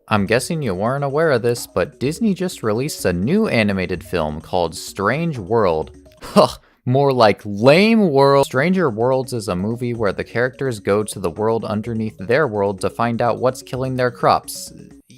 I'm guessing you weren't aware of this, but Disney just released a new animated film called Strange World. Huh, more like Lame World. Stranger Worlds is a movie where the characters go to the world underneath their world to find out what's killing their crops.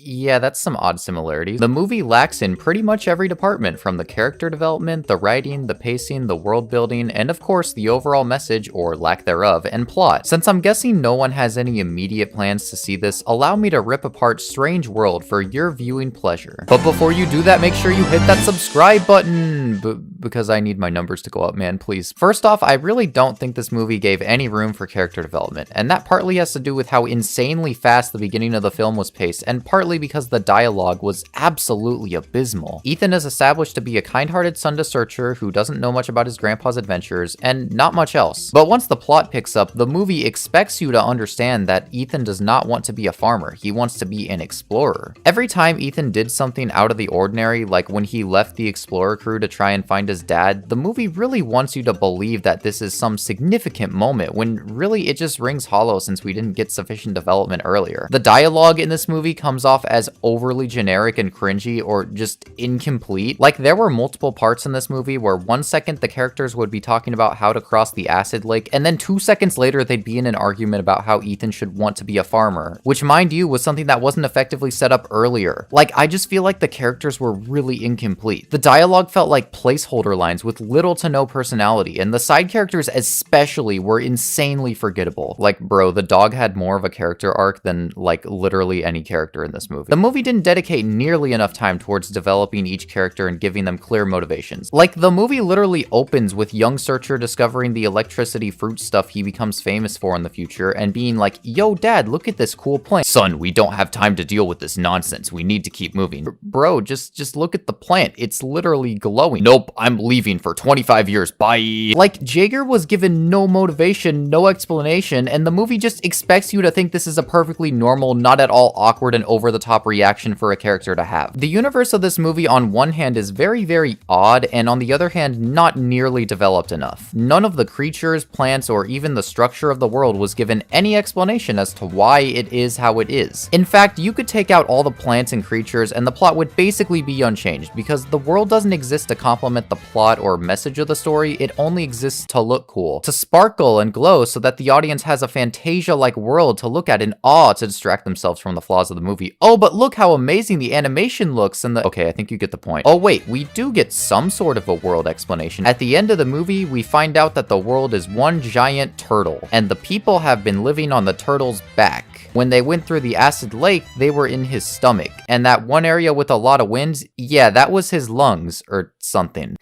Yeah, that's some odd similarities. The movie lacks in pretty much every department, from the character development, the writing, the pacing, the world building, and of course the overall message, or lack thereof, and plot. Since I'm guessing no one has any immediate plans to see this, allow me to rip apart Strange World for your viewing pleasure. But before you do that, make sure you hit that subscribe button, because I need my numbers to go up, man, please. First off, I really don't think this movie gave any room for character development, and that partly has to do with how insanely fast the beginning of the film was paced, and partly because the dialogue was absolutely abysmal. Ethan is established to be a kind-hearted son to Searcher who doesn't know much about his grandpa's adventures, and not much else. But once the plot picks up, the movie expects you to understand that Ethan does not want to be a farmer, he wants to be an explorer. Every time Ethan did something out of the ordinary, like when he left the explorer crew to try and find his dad, the movie really wants you to believe that this is some significant moment, when really it just rings hollow since we didn't get sufficient development earlier. The dialogue in this movie comes off as overly generic and cringy, or just incomplete. Like, there were multiple parts in this movie where 1 second the characters would be talking about how to cross the acid lake, and then 2 seconds later they'd be in an argument about how Ethan should want to be a farmer, which, mind you, was something that wasn't effectively set up earlier. Like, I just feel like the characters were really incomplete. The dialogue felt like placeholder lines with little to no personality, and the side characters especially were insanely forgettable. Like, bro, the dog had more of a character arc than, like, literally any character in this movie. The movie didn't dedicate nearly enough time towards developing each character and giving them clear motivations. Like, the movie literally opens with young Searcher discovering the electricity fruit stuff he becomes famous for in the future and being like, yo dad, look at this cool plant. Son, we don't have time to deal with this nonsense, we need to keep moving. Bro, just look at the plant, it's literally glowing. Nope, I'm leaving for 25 years, bye. Like, Jaeger was given no motivation, no explanation, and the movie just expects you to think this is a perfectly normal, not at all awkward and over the top reaction for a character to have. The universe of this movie on one hand is very, very odd, and on the other hand, not nearly developed enough. None of the creatures, plants, or even the structure of the world was given any explanation as to why it is how it is. In fact, you could take out all the plants and creatures and the plot would basically be unchanged, because the world doesn't exist to complement the plot or message of the story, it only exists to look cool, to sparkle and glow so that the audience has a Fantasia-like world to look at in awe to distract themselves from the flaws of the movie. Oh, but look how amazing the animation looks and the— okay, I think you get the point. Oh wait, we do get some sort of a world explanation. At the end of the movie, we find out that the world is one giant turtle, and the people have been living on the turtle's back. When they went through the acid lake, they were in his stomach. And that one area with a lot of winds, yeah, that was his lungs, or something.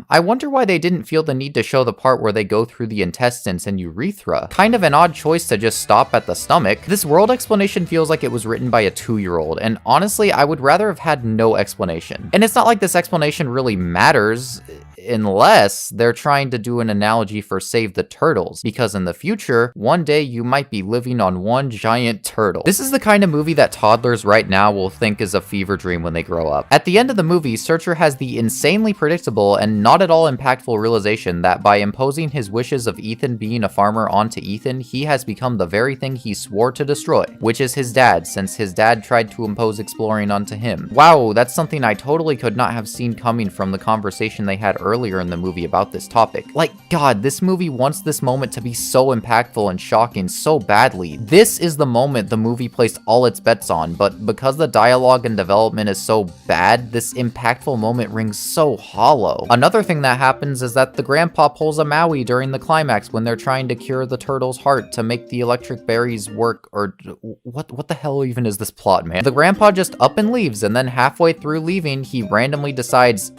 I wonder why they didn't feel the need to show the part where they go through the intestines and urethra. Kind of an odd choice to just stop at the stomach. This world explanation feels like it was written by a 2-year-old, and honestly, I would rather have had no explanation. And it's not like this explanation really matters, unless they're trying to do an analogy for Save the Turtles, because in the future, one day you might be living on one giant turtle. This is the kind of movie that toddlers right now will think is a fever dream when they grow up. At the end of the movie, Searcher has the insanely predictable and not at all impactful realization that by imposing his wishes of Ethan being a farmer onto Ethan, he has become the very thing he swore to destroy, which is his dad, since his dad tried to impose exploring onto him. Wow, that's something I totally could not have seen coming from the conversation they had earlier in the movie about this topic. Like, God, this movie wants this moment to be so impactful and shocking so badly. This is the moment the movie placed all its bets on, but because the dialogue and development is so bad, this impactful moment rings so hollow. Another thing that happens is that the grandpa pulls a Maui during the climax when they're trying to cure the turtle's heart to make the electric berries work, or what the hell even is this plot, man? The grandpa just up and leaves, and then halfway through leaving, he randomly decides,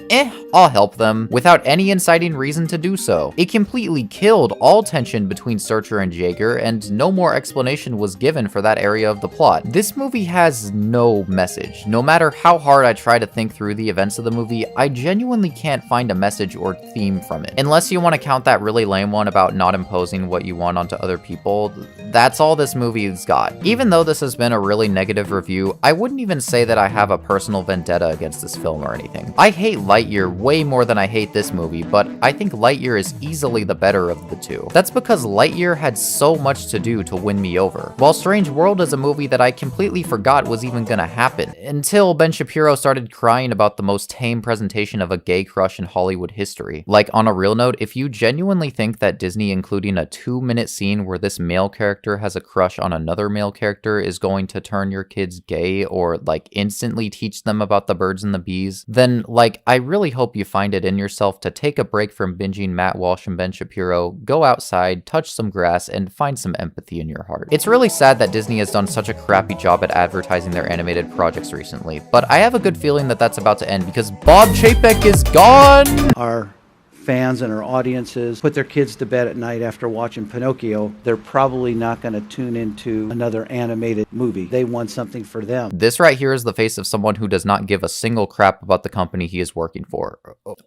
I'll help them, without any inciting reason to do so. It completely killed all tension between Searcher and Jaeger, and no more explanation was given for that area of the plot. This movie has no message. No matter how hard I try to think through the events of the movie, I genuinely can't find a message or theme from it. Unless you want to count that really lame one about not imposing what you want onto other people, that's all this movie's got. Even though this has been a really negative review, I wouldn't even say that I have a personal vendetta against this film or anything. I hate Lightyear way more than I hate hate this movie, but I think Lightyear is easily the better of the two. That's because Lightyear had so much to do to win me over, while Strange World is a movie that I completely forgot was even gonna happen, until Ben Shapiro started crying about the most tame presentation of a gay crush in Hollywood history. Like, on a real note, if you genuinely think that Disney including a 2-minute scene where this male character has a crush on another male character is going to turn your kids gay or, like, instantly teach them about the birds and the bees, then, like, I really hope you find it in yourself to take a break from binging Matt Walsh and Ben Shapiro, go outside, touch some grass, and find some empathy in your heart. It's really sad that Disney has done such a crappy job at advertising their animated projects recently, but I have a good feeling that that's about to end because Bob Chapek is gone! Our fans and our audiences put their kids to bed at night after watching Pinocchio, they're probably not going to tune into another animated movie. They want something for them. This right here is the face of someone who does not give a single crap about the company he is working for.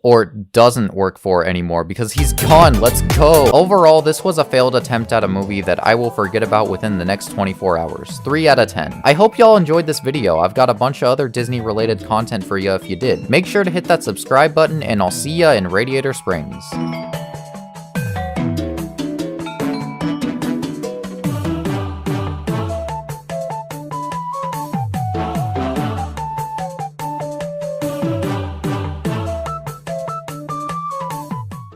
Or doesn't work for anymore because he's gone. Let's go. Overall, this was a failed attempt at a movie that I will forget about within the next 24 hours. 3 out of 10. I hope y'all enjoyed this video. I've got a bunch of other Disney related content for you if you did. Make sure to hit that subscribe button and I'll see ya in Radiator Springs.